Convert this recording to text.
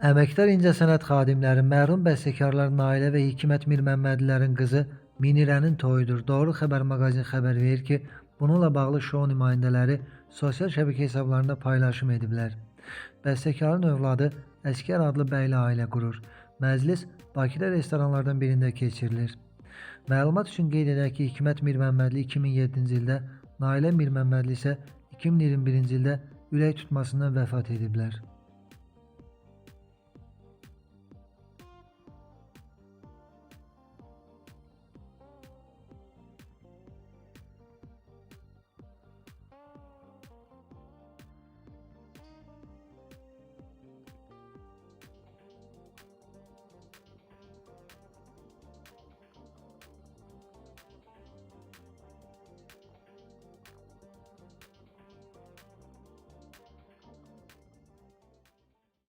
Əməkdar incəsənət xadimləri, mərhum bəstəkarlar Nailə və Hikmət Mirməmmədlilərin qızı Minirənin toyudur. Doğru Xəbər maqazin xəbər verir ki, bununla bağlı şou nümayəndələri sosial şəbəkə hesablarında paylaşım ediblər. Bəstəkarın övladı Əskər adlı bəylə ailə qurur. Məclis Bakıda restoranlardan birində keçirilir. Məlumat üçün qeyd edək ki, Hikmət Mirməmmədli 2007-ci ildə, Nailə Mirməmmədli isə 2021-ci ildə ürək tutmasından vəfat ediblər.